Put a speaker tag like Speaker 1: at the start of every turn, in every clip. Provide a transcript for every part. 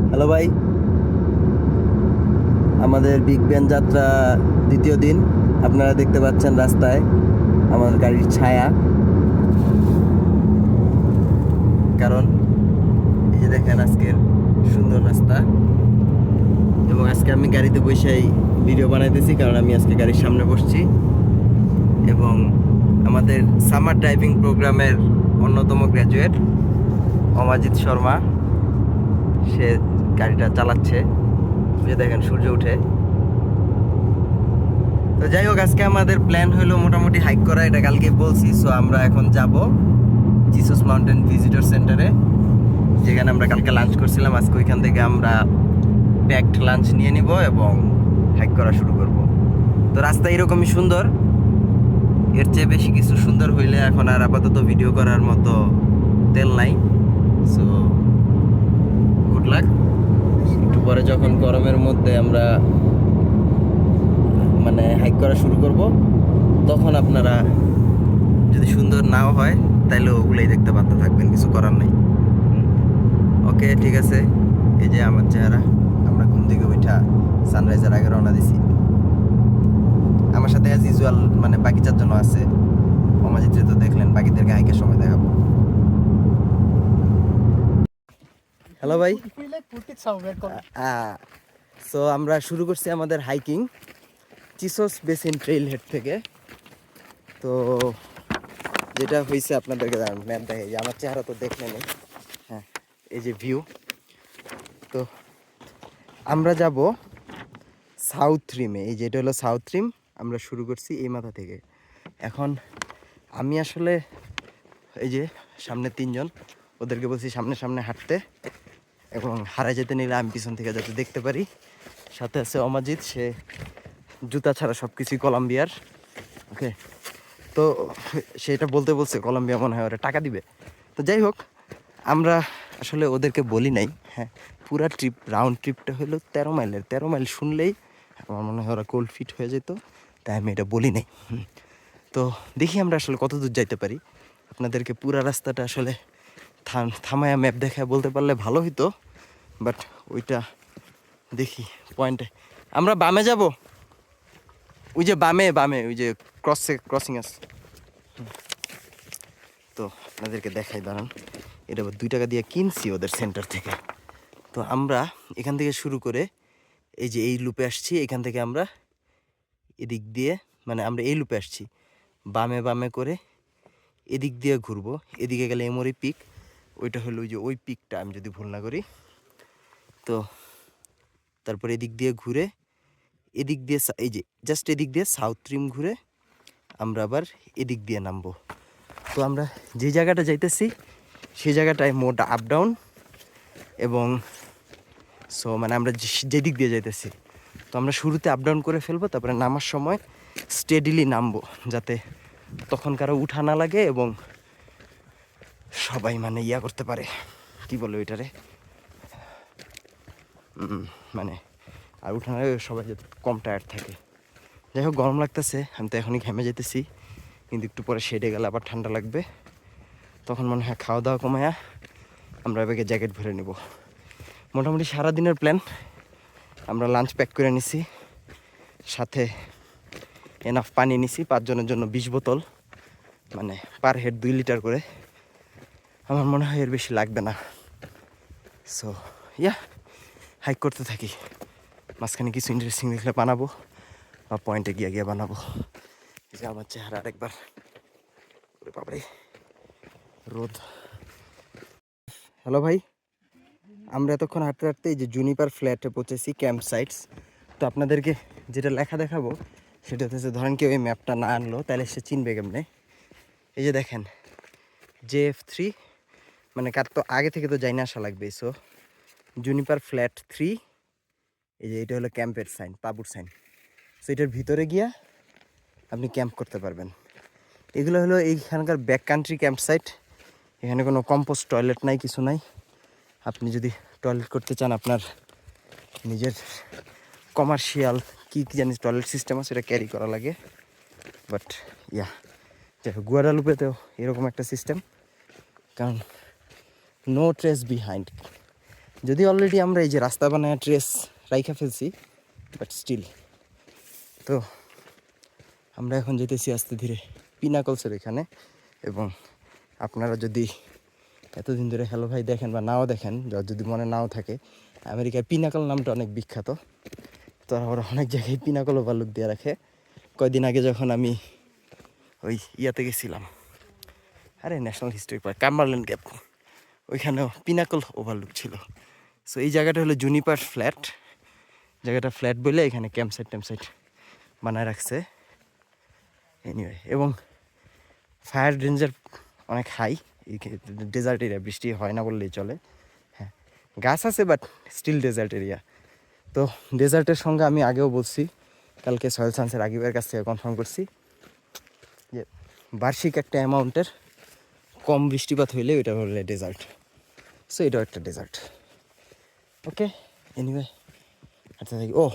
Speaker 1: Hello ভাই, আমাদের big ban যাত্রা দ্বিতীয় দিন। আপনারা দেখতে পাচ্ছেন রাস্তায় আমার গাড়ির ছায়া, কারণ এই যে দেখেন আজকের সুন্দর রাস্তা। এবং আজকে আমি গাড়িতে বসেই ভিডিও বানাইতেছি, কারণ আমি আজকে গাড়ির সামনে বসছি। এবং আমাদের সামার ড্রাইভিং প্রোগ্রামের অন্যতম গ্র্যাজুয়েট অমাজিৎ শর্মা, সে গাড়িটা চালাচ্ছে। যে দেখেন সূর্য উঠে। তো যাই হোক, আজকে আমাদের প্ল্যান হলো মোটামুটি হাইক করা, এটা কালকে বলছি। সো আমরা এখন যাব জিসাস মাউন্টেন ভিজিটর সেন্টারে, যেখানে আমরা কালকে লাঞ্চ করছিলাম। আজকে ওইখান থেকে আমরা প্যাকড লাঞ্চ নিয়ে নিব এবং হাইক করা শুরু করব। তো রাস্তা এরকমই সুন্দর, এর চেয়ে বেশি কিছু সুন্দর হইলে এখন আর আপাতত ভিডিও করার মতো তেল নাই। So good luck. একটু পরে যখন গরমের মধ্যে আমরা মানে হাইক করা শুরু করব, তখন আপনারা যদি সুন্দর নাও হয় তাহলে ওগুলোই দেখতে বাধ্য থাকবেন, কিছু করার নেই। ওকে, ঠিক আছে। এই যে আমার চেহারা, আমরা ঘুম থেকে উঠা সানরাইজের আগে রওনা দিছি। আমার সাথে অ্যাজ ইউজুয়াল মানে বাকি চারজনও আছে। অমাজিৎ তো দেখলেন, বাকিদেরকে হাইকের সময় দেখাবো। হ্যালো ভাই, সো আমরা শুরু করছি আমাদের হাইকিং চিসোস বেসিন ট্রেইল হেড থেকে। তো যেটা হয়েছে আপনাদেরকে ম্যাপ দেখে, যে আমার চেহারা তো দেখলেন। হ্যাঁ, এই যে ভিউ। তো আমরা যাব সাউথ রিমে। এই যেটা হলো সাউথ রিম, আমরা শুরু করছি এই মাথা থেকে। এখন আমি আসলে এই যে সামনে তিনজন, ওদেরকে বলছি সামনে সামনে হাঁটতে, এবং হারাই যেতে নিলে আমি পিছন থেকে যাতে দেখতে পারি। সাথে আছে অমাজিৎ, সে জুতা ছাড়া সব কিছুই কলম্বিয়ার। ওকে, তো সেটা বলতে বলছে কলম্বিয়া মনে হয় ওরা টাকা দিবে। তো যাই হোক, আমরা আসলে ওদেরকে বলি নাই। হ্যাঁ, পুরা ট্রিপ রাউন্ড ট্রিপটা হলো 13 মাইলের। 13 মাইল শুনলেই আমার মনে হয় ওরা কোল্ড ফিট হয়ে যেত, তাই আমি এটা বলি নাই। তো দেখি আমরা আসলে কত দূর যাইতে পারি। আপনাদেরকে পুরা রাস্তাটা আসলে থামায়া ম্যাপ দেখায় বলতে পারলে ভালো হইতো, বাট ওইটা দেখি পয়েন্টে। আমরা বামে যাব, ওই যে বামে বামে ওই যে ক্রসিং আছে। তো আপনাদেরকে দেখাই, দাঁড়ান। এটা 2 টাকা দিয়ে কিনছি ওদের সেন্টার থেকে। তো আমরা এখান থেকে শুরু করে এই যে এই লুপে আসছি, এখান থেকে আমরা এদিক দিয়ে মানে আমরা এই লুপে আসছি, বামে বামে করে এদিক দিয়ে ঘুরবো। এদিকে গেলে এমরি পিক, ওইটা হলো ওই যে ওই পিকটা, আমি যদি ভুল না করি। তো তারপর এদিক দিয়ে ঘুরে এদিক দিয়ে এই যে জাস্ট এদিক দিয়ে সাউথ রিম ঘুরে আমরা আবার এদিক দিয়ে নামবো। তো আমরা যে জায়গাটা যাইতেছি সেই জায়গাটায় মোট আপ ডাউন, এবং সো মানে আমরা যেদিক দিয়ে যাইতেছি, তো আমরা শুরুতে আপ ডাউন করে ফেলবো, তারপরে নামার সময় স্টেডিলি নামবো, যাতে তখন কারো উঠা না লাগে এবং সবাই মানে ইয়া করতে পারে, কি বলে ওইটারে, মানে আর উঠা না লাগে, সবাই যাতে কম টায়ার্ড থাকে। যাই হোক, গরম লাগতেছে, আমি তো এখনই ঘেমে যেতেছি, কিন্তু একটু পরে শেডে গেলে আবার ঠান্ডা লাগবে। তখন মনে হয় খাওয়া দাওয়া কমায়া আমরা ব্যাগে জ্যাকেট ভরে নেব। মোটামুটি সারাদিনের প্ল্যান। আমরা লাঞ্চ প্যাক করে নিছি, সাথে এনাফ পানি নিছি 5 জনের জন্য 20 বোতল, মানে পার হেড 2 লিটার করে। আমার মনে হয় এর বেশি লাগবে না। সো ইয়া, হাইক করতে থাকি। মাঝখানে কিছু ইন্টারেস্টিং দেখলে বানাবো, বা পয়েন্টে গিয়ে গিয়ে বানাবো। এই যে আমার চেহারা আরেকবার, বাবারে রোদ। হ্যালো ভাই, আমরা এতক্ষণ হাঁটতে হাঁটতে এই যে জুনিপার ফ্ল্যাটে পৌঁছেছি, ক্যাম্প সাইটস। তো আপনাদেরকে যেটা লেখা দেখাবো সেটা হচ্ছে, ধরেন কেউ এই ম্যাপটা না আনলো তাহলে সে চিনবে কেমনে। এই যে দেখেন JF3, মানে কার তো আগে থেকে তো যাই না আসা লাগবে। সো জুনিপার ফ্ল্যাট 3, এই যে এটা হলো ক্যাম্পের সাইন, তাঁবুর সাইন। সো এটার ভিতরে গিয়া আপনি ক্যাম্প করতে পারবেন। এগুলো হলো এইখানকার ব্যাক কান্ট্রি ক্যাম্প সাইট। এখানে কোনো কম্পোস্ট টয়লেট নাই, কিছু নাই। আপনি যদি টয়লেট করতে চান, আপনার নিজের কমার্শিয়াল কী কী জানিস টয়লেট সিস্টেম আছে, সেটা ক্যারি করা লাগে। বাট ইয়া, যাই হোক, গুয়াডালুপেতেও এরকম একটা সিস্টেম, কারণ নো ট্রেস বিহাইন্ড, যদি অলরেডি আমরা এই যে রাস্তা বানায় ট্রেস রাইখা ফেলছি, বাট স্টিল। তো আমরা এখন যেতেছি আস্তে ধীরে পিনাকলসের এখানে। এবং আপনারা যদি এতদিন ধরে হ্যালো ভাই দেখেন বা নাও দেখেন, যদি মনে নাও থাকে, আমেরিকায় পিনাকল নামটা অনেক বিখ্যাত। তো ওরা অনেক জায়গায় পিনাকল ওভারলুক দিয়ে রাখে। কয়দিন আগে যখন আমি ওই ইয়াতে গেছিলাম, আরে national history park Cumberland gap, ওইখানেও পিনাকল ওভারলুক ছিল। সো এই জায়গাটা হলো জুনিপার ফ্ল্যাট, জায়গাটা ফ্ল্যাট বলে এখানে ক্যাম্পসাইট ট্যাম্পসাইট বানায় রাখছে। এনিওয়ে, এবং ফায়ার রেঞ্জার অনেক হাই, ডেজার্ট এরিয়া, বৃষ্টি হয় না বললেই চলে। হ্যাঁ, গাছ আছে বাট স্টিল ডেজার্ট এরিয়া। তো ডেজার্টের সঙ্গে আমি আগেও বলছি, কালকে সয়েল সায়েন্সের আগের কাছ থেকে কনফার্ম করছি যে বার্ষিক একটা অ্যামাউন্টের কম বৃষ্টিপাত হইলে ওইটা হলে ডেজার্ট। সো এটাও একটা ডেজার্ট। ওকে, এনিওয়ে, আচ্ছা দেখি, ও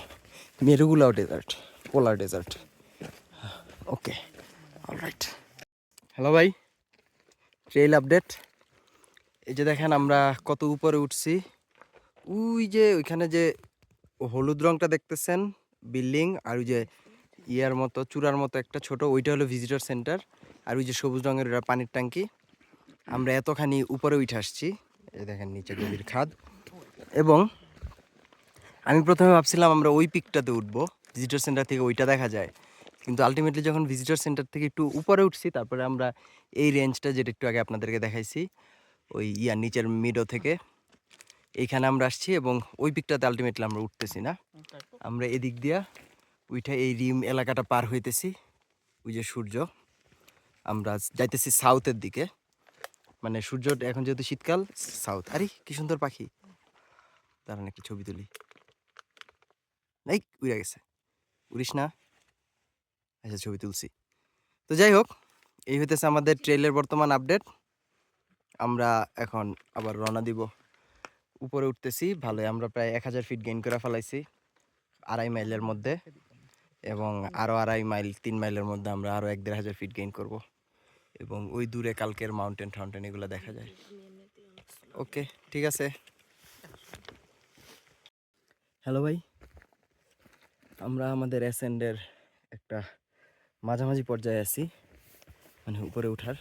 Speaker 1: মেরুগুলাও ডেজার্ট, পোলার ডেজার্ট। ওকে, অলরাইট। হ্যালো ভাই, ট্রেইল আপডেট। এই যে দেখেন আমরা কত উপরে উঠছি। ওই যে ওইখানে যে হলুদ রংটা দেখতেছেন বিল্ডিং, আর ওই যে ইয়ার মতো চূড়ার মতো একটা ছোট, ওইটা হলো ভিজিটর সেন্টার। আর ওই যে সবুজ রঙের ওটা পানির ট্যাঙ্কি। আমরা এতখানি উপরে উঠে আসছি, এই দেখেন নিচে গভীর খাদ। এবং আমি প্রথমে ভাবছিলাম আমরা ওই পিকটাতে উঠবো, ভিজিটর সেন্টার থেকে ওইটা দেখা যায়। কিন্তু আলটিমেটলি যখন ভিজিটর সেন্টার থেকে একটু উপরে উঠছি, তারপরে আমরা এই রেঞ্জটা যেটা একটু আগে আপনাদেরকে দেখাইছি, ওই ইয়ার নিচের মিডো থেকে এইখানে আমরা আসছি। এবং ওই পিকটাতে আলটিমেটলি আমরা উঠতেছি না, আমরা এদিক দিয়া ওইটা এই রিম এলাকাটা পার হইতেছি। ওই যে সূর্য, আমরা যাইতেছি সাউথের দিকে, মানে সূর্য এখন যেহেতু শীতকাল, সাউথ। আরে কি সুন্দর পাখি, তার নাকি ছবি তুলি। নাই, উড়ে গেছে, উড়িস না। আচ্ছা, ছবি তুলছি। তো যাই হোক, এই হইতেছে আমাদের ট্রেলের বর্তমান আপডেট। আমরা এখন আবার রওনা দিব, উপরে উঠতেছি ভালোই। আমরা প্রায় 1000 ফিট গেইন করে ফেলাইছি 2.5 মাইলের মধ্যে, এবং আরও 2.5 মাইল 3 মাইলের মধ্যে আমরা আরও 1-1.5 ফিট গেইন করব। এবং ওই দূরে কালকের মাউন্টেন টাউন্টেন এগুলো দেখা যায়। ওকে, ঠিক আছে। হ্যালো ভাই, আমরা আমাদের অ্যাসেন্ডের একটা মাঝামাঝি পর্যায়ে আছি, মানে উপরে ওঠার।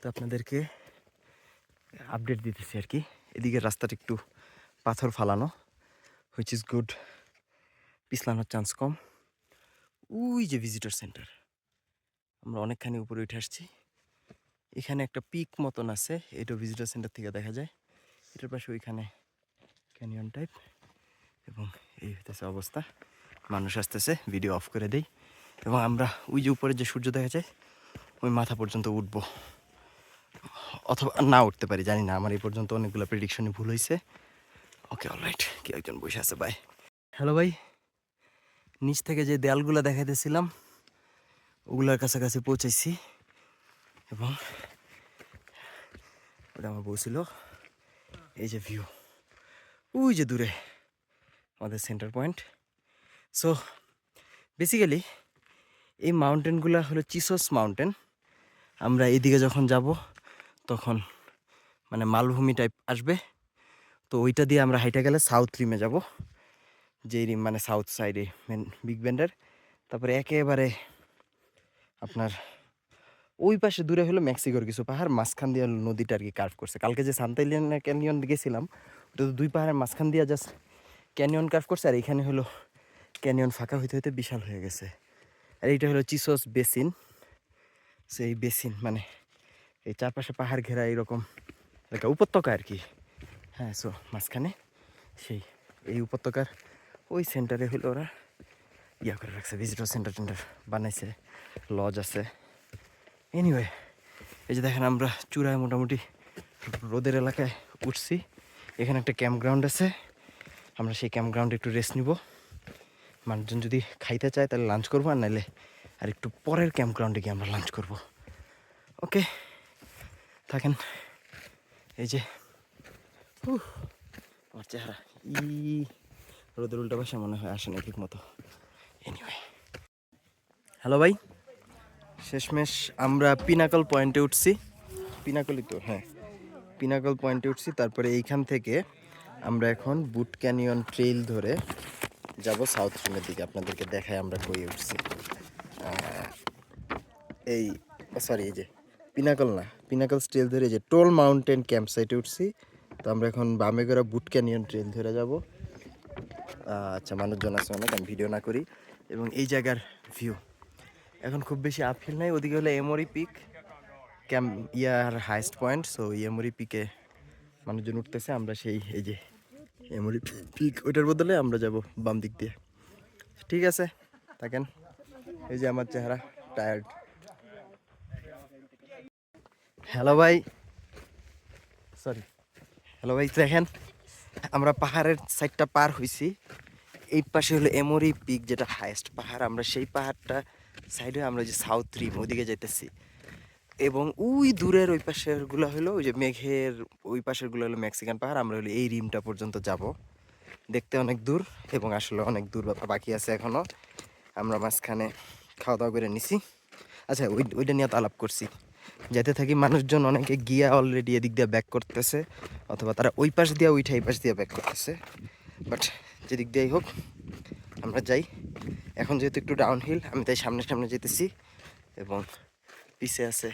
Speaker 1: তো আপনাদেরকে আপডেট দিতেছি আর কি। এদিকে রাস্তাটা একটু পাথর ফালানো, হুইচ ইজ গুড, পিছলানোর চান্স কম। ওই যে ভিজিটর সেন্টার, আমরা অনেকখানি উপরে উঠে আসছি। এখানে একটা পিক মতন আছে, এটা ভিজিটর সেন্টার থেকে দেখা যায়। এটার পাশে ওইখানে ক্যানিয়ন টাইপ। এবং এই হইতেছে অবস্থা, মানুষ আসতেছে, ভিডিও অফ করে দেই। এবং আমরা ওই যে উপরে যে সূর্য দেখা যায়, ওই মাথা পর্যন্ত উঠবো, অথবা না উঠতে পারি জানি না। আমার এই পর্যন্ত অনেকগুলো প্রেডিকশনই ভুল হয়েছে। ওকে, অলরাইট, কেউ একজন বসে আছে, বাই। হ্যালো ভাই, নিচ থেকে যে দেয়ালগুলো দেখাইতেছিলাম ওগুলোর কাছাকাছি পৌঁছাইছি। এবং ওটা আমার বলছিল, এই যে ভিউ, ওই যে দূরে আমাদের সেন্টার পয়েন্ট। সো বেসিক্যালি এই মাউন্টেনগুলো হলো চিসোস মাউন্টেন। আমরা এইদিকে যখন যাব তখন মানে মালভূমি টাইপ আসবে, তো ওইটা দিয়ে আমরা হাইটা গেলে সাউথ রিমে যাব, যে রিম মানে সাউথ সাইডে মেন বিগ ব্যান্ডের। তারপরে একেবারে আপনার ওই পাশে দূরে হলো মেক্সিকোর কিছু পাহাড়, মাঝখান দিয়ে নদীটা আর কি কার্ভ করছে। কালকে যে সান্তা এলিয়ানা ক্যানিয়ন গেছিলাম, ওটা তো 2 পাহাড়ের মাঝখান দিয়ে জাস্ট ক্যানিয়ন কার্ভ করছে। আর এখানে হলো ক্যানিয়ন ফাঁকা হইতে হইতে বিশাল হয়ে গেছে। আর এইটা হলো চিসোস বেসিন। সেই বেসিন মানে এই চারপাশে পাহাড় ঘেরা এরকম একটা উপত্যকা আর কি। হ্যাঁ, সো মাঝখানে সেই এই উপত্যকার ওই সেন্টারে হলো ওরা ইয়া করে রাখছে, ভিজিটর সেন্টার টেন্টার বানাইছে, লজ আছে। এনিওয়ে, এই যে দেখেন আমরা চূড়ায় মোটামুটি রোদের এলাকায় উঠছি। এখানে একটা ক্যাম্প গ্রাউন্ড আছে, আমরা সেই ক্যাম্প গ্রাউন্ডে একটু রেস্ট নিব। মানুষজন যদি খাইতে চায় তাহলে লাঞ্চ করবো, আর নাহলে আর একটু পরের ক্যাম্প গ্রাউন্ডে গিয়ে আমরা লাঞ্চ করব। ওকে, থাকেন। এই যে আমার চেহারা রোদের উল্টা পাশে মনে হয় আসে না ঠিক মতো। এনিওয়ে, হ্যালো ভাই, শেষমেশ আমরা পিনাকল পয়েন্টে উঠছি। পিনাকলই তো, হ্যাঁ, পিনাকল পয়েন্টে উঠছি। তারপরে এইখান থেকে আমরা এখন বুট ক্যানিয়ন ট্রেইল ধরে যাব সাউথ রিমের দিকে। আপনাদেরকে দেখায় আমরা কই উঠছি। এই সরি, এই যে পিনাকল না, পিনাকল ট্রেল ধরে যে টোল মাউন্টেন ক্যাম্প সাইটে উঠছি। তো আমরা এখন বামে করে বুট ক্যানিয়ন ট্রেল ধরে যাব। আচ্ছা, মানুষজন আছে অনেক, আমি ভিডিও না করি। এবং এই জায়গার ভিউ এখন খুব বেশি আপহিল নাই, ওদিকে হলো এমরি পিক ক্যাম্প ইয়ার হাইস্ট পয়েন্ট। সো এমরি পিকে মানুষজন উঠতেছে, আমরা সেই এই যে এমরি পিক ওইটার বদলে আমরা যাব বাম দিক দিয়ে। ঠিক আছে, থাকেন। এই যে আমার চেহারা টায়ার্ড। হ্যালো ভাই, সরি, হ্যালো ভাই, দেখেন আমরা পাহাড়ের সাইডটা পার হইছি। এই পাশে হলো এমরি পিক, যেটা হাইয়েস্ট পাহাড়। আমরা সেই পাহাড়টা সাইডে আমরা যে সাউথ রিম ওদিকে যাইতেছি। এবং ওই দূরের ওই পাশের গুলো হলো ওই যে মেঘের ওই পাশের গুলো হলো মেক্সিকান পাহাড়। আমরা হলো এই রিমটা পর্যন্ত যাব। দেখতে অনেক দূর এবং আসলে অনেক দূর বাকি আছে এখনো। আমরা মাঝখানে খাওয়া দাওয়া করে নিছি। আচ্ছা, ওইটা নিয়ে তো আলাপ করছি, যেতে থাকি। মানুষজন অনেকে গিয়া অলরেডি এদিক দিয়ে ব্যাক করতেছে, অথবা তারা ওই পাশ দিয়ে ওইটা এই পাশ দিয়ে ব্যাক করতেছে। বাট যেদিক দিয়েই হোক আমরা যাই। এখন যেহেতু একটু ডাউনহিল, আমি তাই সামনে সামনে যেতেছি। এবং পিছে আছে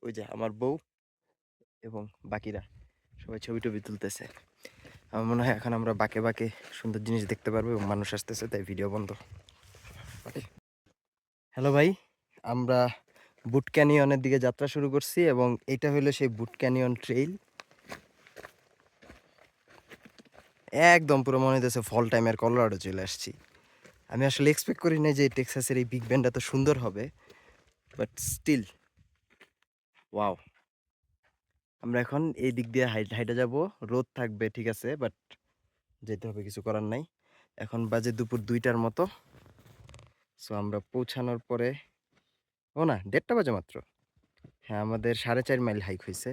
Speaker 1: ওই যে আমার বউ এবং বাকিরা সবাই ছবি টবি তুলতেছে। আমার মনে হয় এখন আমরা বাঁকে বাঁকে সুন্দর জিনিস দেখতে পারবো এবং মানুষ আসতেছে, তাই ভিডিও বন্ধ। হ্যালো ভাই, আমরা বুট ক্যানিয়নের দিকে যাত্রা শুরু করছি এবং এটা হলো সেই বুট ক্যানিয়ন ট্রেইল। একদম পুরো মনে হইতেছে ফল টাইমের কলোরাডো চলে আসছি। আমি আসলে এক্সপেক্ট করি নাই যে টেক্সাসের এই বিগ ব্যান্ডটা তো সুন্দর হবে, বাট স্টিল ওয়াও। আমরা এখন এই দিক দিয়ে হাইটে যাব। রোদ থাকবে ঠিক আছে, বাট যেতে হবে, কিছু করার নাই। এখন বাজে দুপুর 2টার মতো। সো আমরা পৌঁছানোর পরে, ও না, 1:30 বাজে মাত্র। হ্যাঁ, আমাদের 4.5 মাইল হাইক হয়েছে।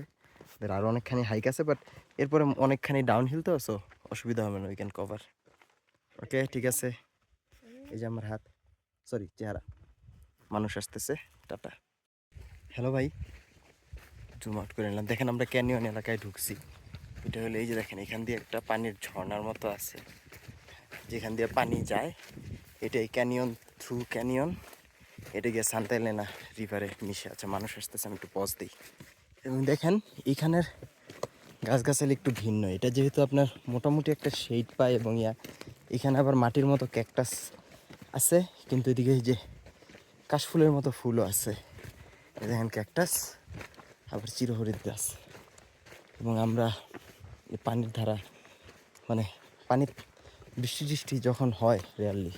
Speaker 1: আমাদের আরও অনেকখানি হাইক আছে, বাট এরপরে অনেকখানি ডাউনহিল তো, সো অসুবিধা হবে না, উই ক্যান কভার। ওকে, ঠিক আছে। এই যে আমার হাত, সরি চেহারা। মানুষ আসতেছে, টাটা। হ্যালো ভাই, জুম আউট করে নিলাম। দেখেন আমরা ক্যানিয়ন এলাকায় ঢুকছি। এটা হলো এই যে দেখেন, এখান দিয়ে একটা পানির ঝর্ণার মতো আছে, যেখান দিয়ে পানি যায়। এটাই ক্যানিয়ন থ্রু ক্যানিয়ন। এটা গিয়ে সান্তা এলেনা রিভারে মিশে আছে। মানুষ আসতেছে, আমি একটু পজ দিই। এবং দেখেন এখানের গাছগাছালি একটু ভিন্ন। এটা যেহেতু আপনার মোটামুটি একটা শেড পায় এবং এখানে আবার মাটির মতো ক্যাকটাস আছে, কিন্তু এদিকে এই যে কাশফুলের মতো ফুলও আছে। দেখেন ক্যাকটাস, আবার চিরহরিৎ গাছ। এবং আমরা এই পানির ধারা, মানে পানির বৃষ্টি টিষ্টি যখন হয় রেয়ারলি,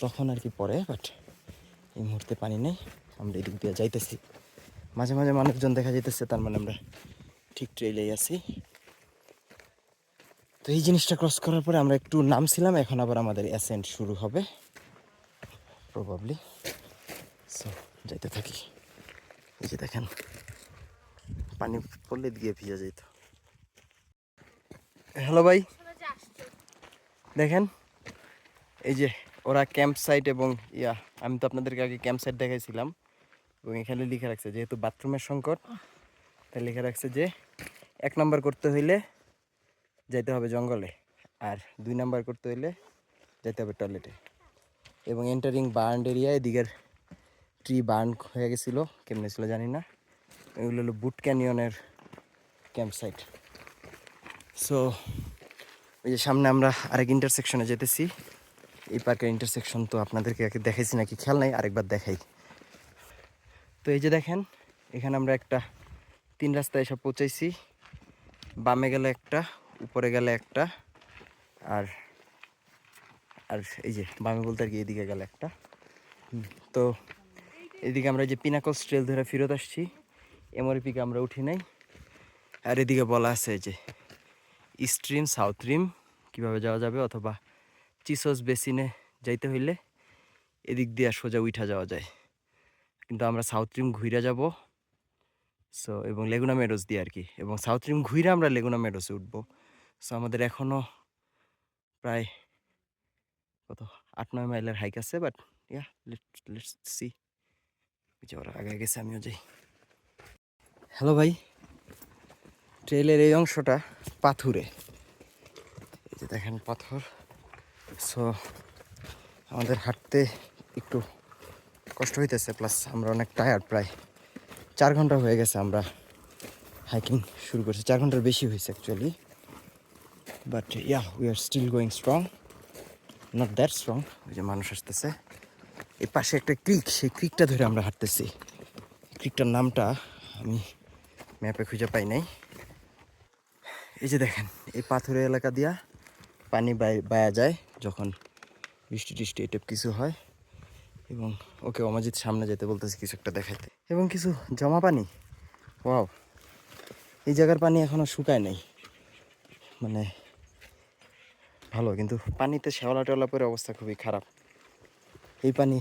Speaker 1: তখন আর কি পড়ে, বাট এই মুহূর্তে পানি নেই। আমরা এদিক দিয়ে যাইতেছি, মাঝে মাঝে মানুষজন দেখা যাইতেছে, তার মানে আমরা ঠিক ট্রেইলেই আছি। তো এই জিনিসটা ক্রস করার পরে আমরা একটু নামছিলাম, এখন আবার আমাদের অ্যাসেন্ট শুরু হবে প্রবাবলি। সো যাইতে থাকি। এই যে দেখেন, পানি পড়লে দিয়ে ভিজে যেত। হ্যালো ভাই, দেখেন এই যে ওরা ক্যাম্প সাইট এবং আমি তো আপনাদেরকে আগে ক্যাম্প সাইট দেখাইছিলাম। এবং এখানে লিখে রাখছে, যেহেতু বাথরুমের সংকট, তাই লিখে রাখছে যে 1 নাম্বার করতে হইলে যাইতে হবে জঙ্গলে, আর 2 নাম্বার করতে হইলে যাইতে হবে টয়লেটে। এবং এন্টারিং বার্ন এরিয়া, এদিকের ট্রি বার্ন হয়ে গেছিলো, কেমনে ছিল জানি না। এগুলো হলো বুট ক্যানিয়নের ক্যাম্প সাইট। সো ওই যে সামনে আমরা আরেক ইন্টারসেকশনে যেতেছি। এই পার্কের ইন্টারসেকশন তো আপনাদেরকে আগে দেখাইছি নাকি খেয়াল নাই, আরেকবার দেখাই। তো এই যে দেখেন, এখানে আমরা একটা 3 রাস্তায় এসে পৌঁছাইছি। বামে গেলে একটা, উপরে গেলে একটা, আর আর এই যে বামে বলতে আর কি এদিকে গেলে একটা। তো এদিকে আমরা যে পিনাকল ট্রেল ধরে ফেরত আসছি, এমরি পিকে আমরা উঠি নাই। আর এদিকে বলা আছে যে ইস্ট রিম সাউথ রিম কীভাবে যাওয়া যাবে, অথবা চিসোস বেসিনে যাইতে হইলে এদিক দিয়ে সোজা উঠা যাওয়া যায়। কিন্তু আমরা সাউথ রিম ঘুরে যাব। সো এবং লেগুনা মেডোস দিয়ে আর কি, এবং সাউথ রিম ঘুরে আমরা লেগুনা মেডোসে উঠবো। সো আমাদের এখনও প্রায় কত 8-9 মাইলের হাইক আছে, বাট লেটস সি। যে ওরা আগে গেছে, আমিও যাই। হ্যালো ভাই, ট্রেলের এই অংশটা পাথুরে, এই যে দেখেন পাথর। সো আমাদের হাঁটতে একটু কষ্ট হইতেছে, প্লাস আমরা অনেক টায়ার্ড। প্রায় 4 ঘন্টা হয়ে গেছে আমরা হাইকিং শুরু করছি, 4 ঘন্টার বেশি হয়েছে actually. But yeah, we are still going strong, not that strong. ওই যে মানুষ আসতেছে, এই পাশে একটা ক্রিক, সেই ক্রিকটা ধরে আমরা হাঁটতেছি। ক্রিকটার নামটা আমি ম্যাপে খুঁজে পাই নাই। এই যে দেখেন, এই পাথরের এলাকা দিয়া পানি বায়া যায় যখন বৃষ্টি টিষ্টি এই টাইপ কিছু হয়। এবং ওকে অমাজিৎ সামনে যেতে বলতেছে কিছু একটা দেখাইতে, এবং কিছু জমা পানি। ওয়াও, এই জায়গার পানি এখনো শুকায় নাই, মানে ভালো, কিন্তু পানিতে শ্যাওলা টেওলা পরে অবস্থা খুবই খারাপ। এই পানি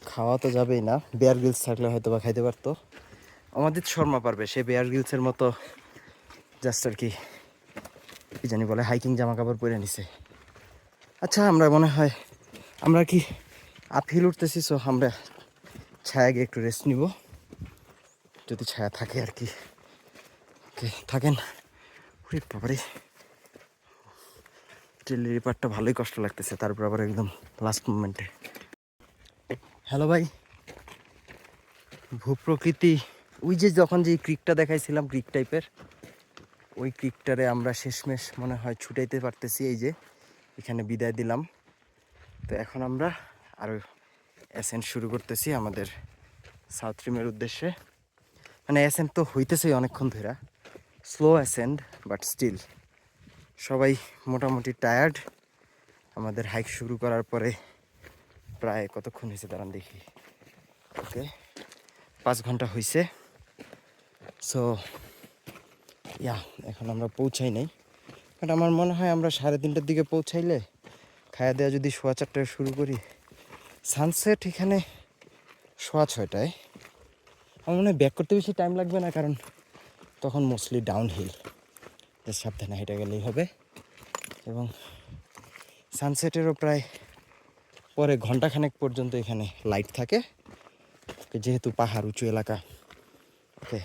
Speaker 1: খাওয়া তো যাবেই না, বেয়ার গ্রিলস থাকলে হয়তো বা খাইতে পারতো। অমাজিৎ শর্মা পারবে, সে বেয়ার গ্রিলসের মতো জাস্ট আর কি জানি বলে হাইকিং জামা কাপড় পরে নিছে। আচ্ছা, আমরা মনে হয় আমরা কি আপহিল উঠতেছি, সো আমরা ছায়া গিয়ে একটু রেস্ট নিব, যদি ছায়া থাকে আর কি। ওকে, থাকেন। ওরে বাবারে, ট্রেলের পার্টটা ভালোই কষ্ট লাগতেছে, তারপর আবার একদম লাস্ট মোমেন্টে। হ্যালো ভাই, ভূপ্রকৃতি, ওই যে যখন যে ক্রিকটা দেখাইছিলাম ক্রিক টাইপের, ওই ক্রিকটারে আমরা শেষমেশ মনে হয় ছুটাইতে পারতেছি। এই যে এখানে বিদায় দিলাম। তো এখন আমরা আরও অ্যাসেন্ট শুরু করতেছি আমাদের সাউথ রিমের উদ্দেশ্যে। মানে অ্যাসেন্ট তো হইতেছেই অনেকক্ষণ ধরে, স্লো অ্যাসেন্ট, বাট স্টিল সবাই মোটামুটি টায়ার্ড। আমাদের হাইক শুরু করার পরে প্রায় কতক্ষণ হয়েছে দাঁড়ান দেখি, ওকে 5 ঘন্টা হয়েছে। সো ইয়া, এখন আমরা পৌঁছাই নাই, বাট আমার মনে হয় আমরা 3:30টার দিকে পৌঁছাইলে, খাওয়া দেওয়া যদি 4:15টায় শুরু করি, সানসেট এখানে 6:30টায়। আমার মনে হয় ব্যাক করতে বেশি টাইম লাগবে না, কারণ তখন মোস্টলি ডাউন হিল, সাবধানে হেঁটে গেলেই হবে। এবং সানসেটেরও প্রায় পরে ঘন্টাখানেক পর্যন্ত এখানে লাইট থাকে, যেহেতু পাহাড় উঁচু এলাকা। ওকে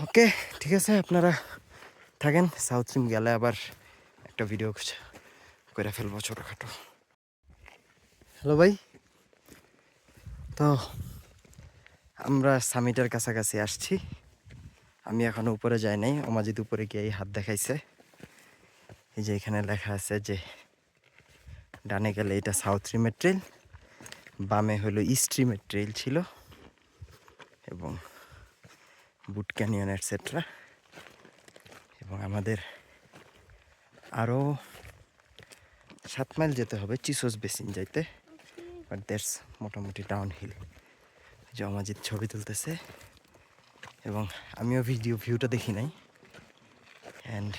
Speaker 1: ওকে, ঠিক আছে, আপনারা থাকেন। সাউথ রিম গেলে আবার একটা ভিডিও করে ফেলবো ছোটোখাটো। হ্যালো ভাই, তো আমরা সামিটের কাছাকাছি আসছি। আমি এখনো উপরে যাই নাই, অমাজিৎ উপরে গিয়ে হাত দেখাইছে। এই যে এখানে লেখা আছে যে ডানে গেলে এটা সাউথ রিমের ট্রেল, বামে হলো ইস্ট রিমের ট্রেল ছিল, এবং বুট ক্যানিয়ন এটসেট্রা। এবং আমাদের আরও 7 মাইল যেতে হবে চিসোস বেসিন যাইতে, বাট দ্যাটস মোটামুটি ডাউন হিল। যে অমাজিৎ ছবি তুলতেছে, এবং আমিও ভিউটা দেখি নাই। And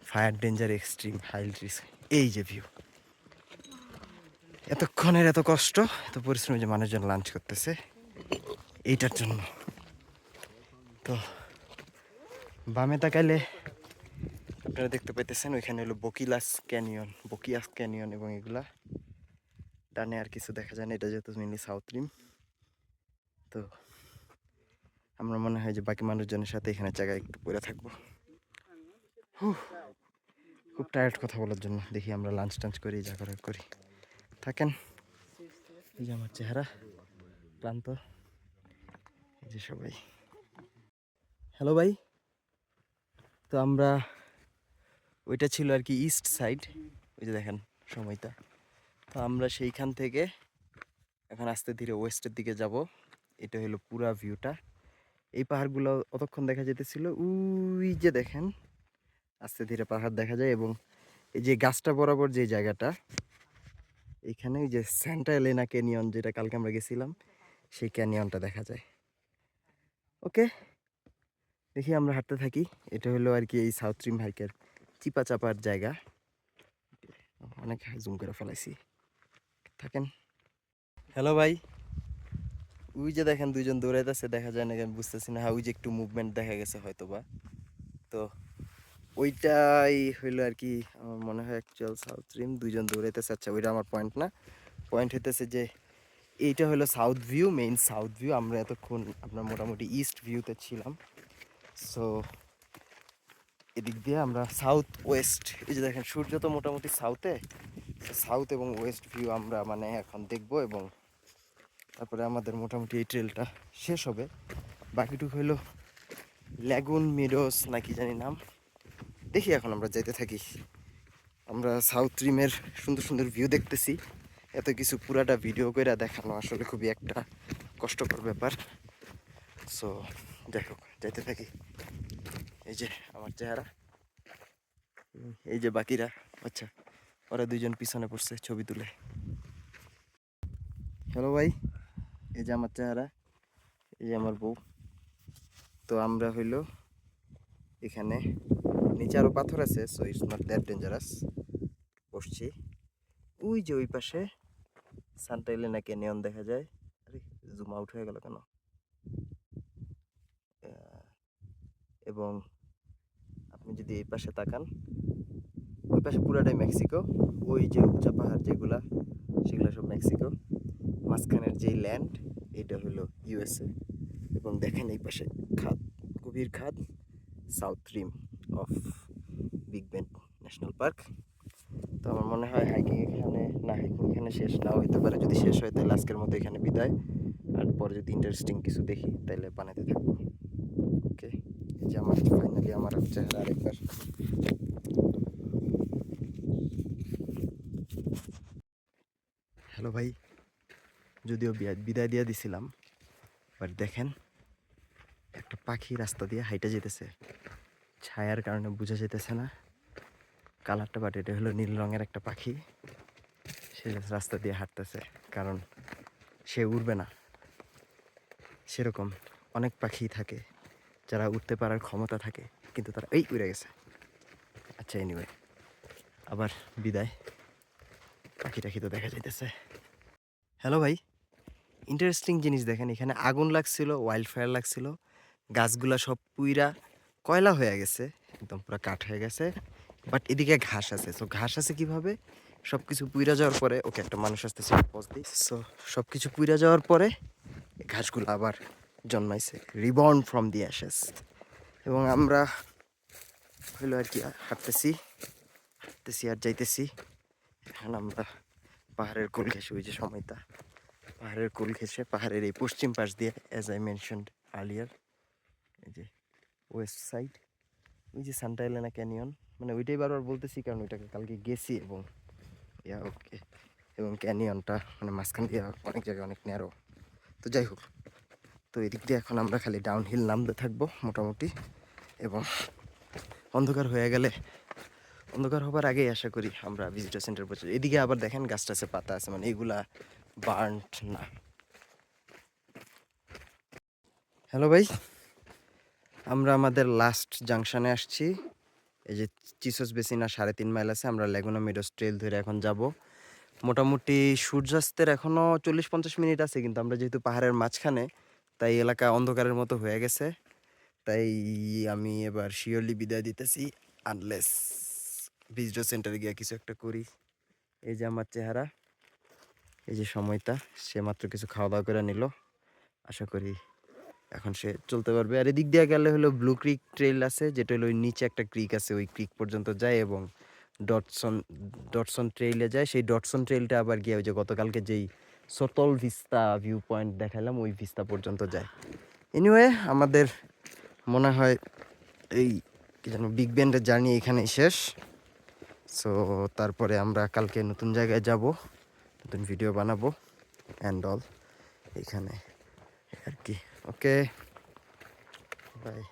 Speaker 1: fire danger extreme high risk, এই যে ভিউ, এতক্ষণের এত কষ্ট, এত পরিশ্রমী, যে মানুষজন লাঞ্চ করতেছে এইটার জন্য। তো বামে তাকাইলে আপনারা দেখতে পাইতেছেন ওইখানে হলো বকিয়াস ক্যানিয়ন, এবং এগুলা ডানে আর কিছু দেখা যায় না, এটা যেহেতু মেনলি সাউথ রিম। তো আমরা মনে হয় যে বাকি মানুষজনের সাথে এখানে জায়গায় একটু পরে থাকবো। খুব টায়ার্ড কথা বলার জন্য। দেখি আমরা লাঞ্চ টাঞ্চ করি, যা করার করি। থাকেন। এই যে আমার চেহারা ক্লান্ত, এই যে সবাই। হ্যালো ভাই, তো আমরা, ওইটা ছিল আর কি ইস্ট সাইড, ওই যে দেখেন সময়টা। তো আমরা সেইখান থেকে এখন আস্তে ধীরে ওয়েস্টের দিকে যাব। এটা হলো পুরা ভিউটা। এই পাহাড়গুলো অতক্ষণ দেখা যেতেছিল, ওই যে দেখেন আস্তে ধীরে পাহাড় দেখা যায়। এবং এই যে গাছটা বরাবর যে জায়গাটা, এখানে ওই যে স্যান্টা এলেনা ক্যানিয়ন, যেটা কালকে আমরা গেছিলাম, সেই ক্যানিয়নটা দেখা যায়। ওকে, দেখি আমরা হাঁটতে থাকি। এটা হলো আর কি এই সাউথ রিম হাইকের চিপা চাপার জায়গা। অনেক জুম করে ফেলাইছি, থাকেন। হ্যালো ভাই, ওই যে দেখেন দুইজন দৌড়াইতেছে, দেখা যায় না, আমি বুঝতেছি না। ওই যে একটু মুভমেন্ট দেখা গেছে হয়তো বা। তো ওইটাই হইলো আর কি আমার মনে হয় অ্যাকচুয়াল সাউথ রিম। দুইজন দৌড়াইতেছে। আচ্ছা, ওইটা আমার পয়েন্ট না। পয়েন্ট হইতেছে যে এইটা হলো south view, main south view. আমরা এতক্ষণ আপনার মোটামুটি ইস্ট ভিউতে ছিলাম। সো এদিক দিয়ে আমরা সাউথ ওয়েস্ট, এই যে দেখেন সূর্য তো মোটামুটি সাউথে, সাউথ এবং ওয়েস্ট ভিউ আমরা মানে এখন দেখব, এবং তারপরে আমাদের মোটামুটি এই ট্রেলটা শেষ হবে। বাকিটুকু হলো ল্যাগুন মিডোস নাকি জানি নাম, দেখি এখন আমরা যেতে থাকি। আমরা সাউথ রিমের সুন্দর সুন্দর ভিউ দেখতেছি, এত কিছু পুরাটা ভিডিও করে দেখানো আসলে খুবই একটা কষ্টকর ব্যাপার। সো যাই হোক যেতে থাকি। এই যে আমার চেহারা, এই যে বাকিরা, আচ্ছা ওরা দুইজন পিছনে পড়ছে ছবি তুলে। হ্যালো ভাই, এই যে আমার চেহারা, এই যে আমার বউ। তো আমরা হইলো এখানে, নিচে আরো পাথর আছে, so it's not that dangerous. বসছি ওই যে ওই পাশে সান্টা এলেনা ক্যানিয়ন দেখা যায়। আরে জুম আউট হয়ে গেল কেন? এবং আপনি যদি এই পাশে তাকান, ওই পাশে পুরাটাই মেক্সিকো। ওই যে উঁচা পাহাড় যেগুলা, সেগুলো সব মেক্সিকো। মাঝখানের যেই ল্যান্ড, এটা হলো ইউএসএ। এবং দেখেন এই পাশে খাদ, গভীর খাদ, south Rim of big bend national park. তো আমার মনে হয় হাইকিং এখানে না, হাইকিং এখানে শেষ নাও হইতে পারে। যদি শেষ হয় তাহলে আজকের মতো এখানে বিদায়, আর পরে যদি ইন্টারেস্টিং কিছু দেখি তাহলে বানাতে থাকবো। ওকে, এই যে আমার ফাইনালি আমার চেহারা আরেকবার। হ্যালো ভাই, যদিও বিদায় দিয়ে দিছিলাম, বাট দেখেন একটা পাখি রাস্তা দিয়ে হাইটে যেতেছে, ছায়ার কারণে বোঝা যেতেছে না কালারটা, বাট এটা হলো নীল রঙের একটা পাখি। সে রাস্তা দিয়ে হাঁটতেছে, কারণ সে উড়বে না। সেরকম অনেক পাখি থাকে যারা উঠতে পারার ক্ষমতা থাকে, কিন্তু তারা এই উড়ে গেছে। আচ্ছা এনিওয়ে, আবার বিদায়। পাখি টাখি তো দেখা যাইতেছে। হ্যালো ভাই, ইন্টারেস্টিং জিনিস দেখেন, এখানে আগুন লাগছিল, ওয়াইল্ড ফায়ার লাগছিল, গাছগুলা সব পুইরা কয়লা হয়ে গেছে, একদম পুরো কাঠ হয়ে গেছে। বাট এদিকে ঘাস আছে। সো ঘাস আছে কিভাবে? সব কিছু পুইরা যাওয়ার পরে, ওকে একটা মানুষ আসতেছে পজ দিই। সো সব কিছু পুইরা যাওয়ার পরে ঘাসগুলো আবার জন্মাইছে, রিবর্ন ফ্রম দি অ্যাশেস। এবং আমরা হইলো আর কি হাঁটতেছি হাঁটতেছি আর যাইতেছি। এখন আমরা পাহাড়ের কোল ঘেঁষে, ওই যে সময়টা পাহাড়ের কোল ঘেঁষে পাহাড়ের এই পশ্চিম পাশ দিয়ে, অ্যাজ আই মেনশনড আর্লিয়ার, এই যে ওয়েস্ট সাইড, ওই যে সান্টা এলেনা ক্যানিয়ন, মানে ওইটাই বারবার বলতেছি কারণ ওইটাকে কালকে গেছি। এবং ওকে, এবং ক্যানিয়নটা মানে মাঝখান দিয়ে অনেক জায়গায় অনেক ন্যারো। তো যাই হোক, তো এদিক দিয়ে এখন আমরা খালি ডাউন হিল নামতে থাকবো মোটামুটি। এবং অন্ধকার হয়ে গেলে, অন্ধকার হবার আগেই আশা করি আমরা ভিজিটর সেন্টার পৌঁছে। এদিকে আবার দেখেন গাছটা আছে, পাতা আছে, মানে এগুলা বার্নড না। হ্যালো ভাই, আমরা আমাদের লাস্ট জাংশনে আসছি। এই যে চিসোস বেসিনা 3.5 মাইল আছে, আমরা লেগুনা মিডোস ট্রেল ধরে এখন যাব। মোটামুটি সূর্যাস্তের এখনও 40-50 মিনিট আছে, কিন্তু আমরা যেহেতু পাহাড়ের মাঝখানে, তাই এলাকা অন্ধকারের মতো হয়ে গেছে। তাই আমি এবার শিওরলি বিদায় দিতেছি, আনলেস ভিজিটর সেন্টারে গিয়ে কিছু একটা করি। এই যে আমার চেহারা, এই যে সময়টা, সে মাত্র কিছু খাওয়া দাওয়া করে নিল। আশা করি এখন সে চলতে পারবে। আর এদিক দিয়ে গেলে হলো ব্লু ক্রিক ট্রেল আছে, যেটা হলো ওই নিচে একটা ক্রিক আছে, ওই ক্রিক পর্যন্ত যায় এবং ডটসন ডটসন ট্রেইলে যায়। সেই ডটসন ট্রেইলটা আবার গিয়ে ওই যে গতকালকে যেই সতল ভিস্তা ভিউ পয়েন্ট দেখালাম, ওই ভিস্তা পর্যন্ত যায়। এনিওয়ে, আমাদের মনে হয় এই কি জানো বিগ ব্যান্ডের জার্নি এখানেই শেষ। সো তারপরে আমরা কালকে নতুন জায়গায় যাব, নতুন ভিডিও বানাবো অ্যান্ড অল, এখানে আর কি। ওকে, বাই।